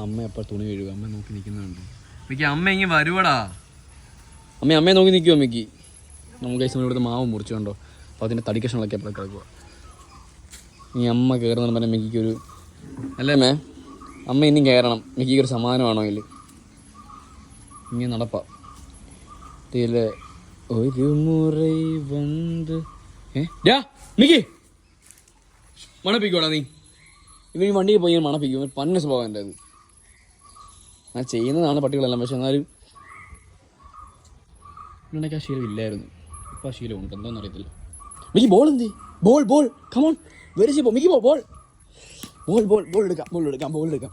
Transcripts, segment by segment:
അമ്മ എപ്പോൾ തുണി കഴുകുക, അമ്മ നോക്കി നിൽക്കുന്നുണ്ട്. മിക്കി അമ്മ ഇങ്ങനെ വരുവടാ. അമ്മയെ നോക്കി നിൽക്കുമോ മിക്കി? നമുക്ക് ഇവിടുത്തെ മാവ് മുറിച്ചുകൊണ്ടോ, അപ്പോൾ അതിൻ്റെ തടിക്കഷ്ണങ്ങളൊക്കെ എപ്പോഴും കിടക്കുക. ഈ അമ്മ കയറുന്ന പറഞ്ഞാൽ മിക്കിക്കൊരു അല്ലേ മേ? അമ്മ ഇനിയും കയറണം, മിക്കിക്കൊരു സമാധാനമാണോ ഇതിൽ? ഇങ്ങനെ നടപ്പാ ഇതിലെ ഒരു മുறை വന്ന് മിക്കി മണപ്പിക്കോടാ നീ. ഇവൻ ഈ വണ്ടിയിൽ പോയി മണപ്പിക്കും. പന്ന സ്വഭാവം എൻ്റെ അത്. ഞാൻ ചെയ്യുന്നതാണ് പട്ടികളെല്ലാം, പക്ഷെ എന്നാലും ഇവിടേക്ക് ആ ശീലം ഇല്ലായിരുന്നു. ഇപ്പോൾ ആ ശീലം ഉണ്ട്, എന്തോന്ന് അറിയത്തില്ല. മിക്കി ബോൾ എന്ത്? Ball come on very simple. Mickey ball എടുക്കാം.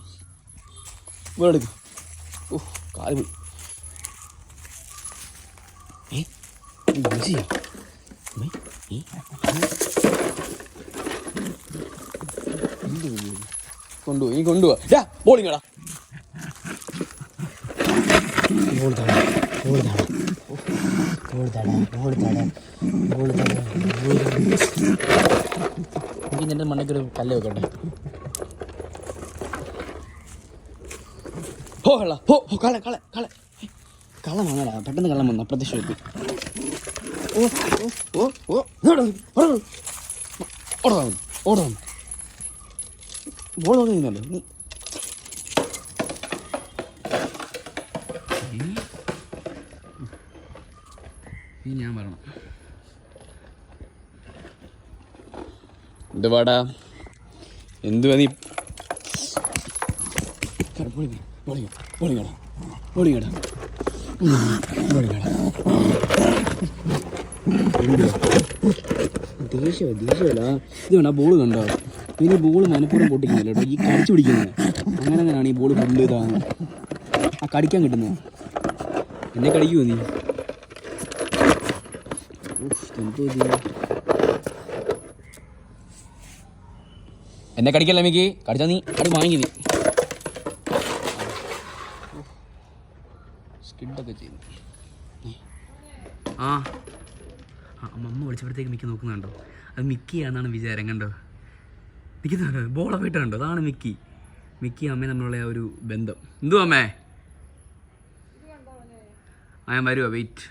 ഓ കാല് പോയി. കൊണ്ടുപോവാ ബോളിങ്ങടാ. എനിക്ക് നിന്റെ മണ്ടയ്ക്കൊരു കല്ല് വെക്കട്ടെ. കള്ളം വാങ്ങടാ, പെട്ടെന്ന് കള്ളം വന്നു അപ്രത്യക്ഷമായിട്ട്. ഓടാ ബോൾ നോക്കുന്നല്ലോ നീ. ഞാൻ പറയണം എന്തുവാടാ, എന്തുവാ നീ? ദേഷ്യമല്ല ഇത് വേണ്ട. ബോൾ കണ്ടോ? പിന്നെ ബോൾ മനഃപൂർവ്വം പൊട്ടിക്കുന്നില്ല കേട്ടോ, ഈ കടിച്ചു പിടിക്കുന്നത്. അങ്ങനെ തന്നെയാണ് ഈ ബോൾ ഫുള്ള് ഇതാണ് ആ കടിക്കാൻ കിട്ടുന്നത്. എന്നെ കടിക്കുമോ നീ? എന്നെ കടിക്കല്ല മിക്കി, കടിച്ചാ നീ അത് വാങ്ങി നീ സ്കിഡൊക്കെ ചെയ്യുന്നു. അമ്മ വിളിച്ചപ്പോഴത്തേക്ക് മിക്കി നോക്കുന്നുണ്ടോ? അത് മിക്കിയാണെന്നാണ് വിചാരം. കണ്ടോ നിൽക്കുന്നുണ്ടോ? ബോളെ പോയിട്ട് കണ്ടോ? അതാണ് മിക്കി അമ്മയും തമ്മിലുള്ള ആ ഒരു ബന്ധം. എന്തുവാ അമ്മേ? ഞാൻ വരുവാ, വെയിറ്റ്.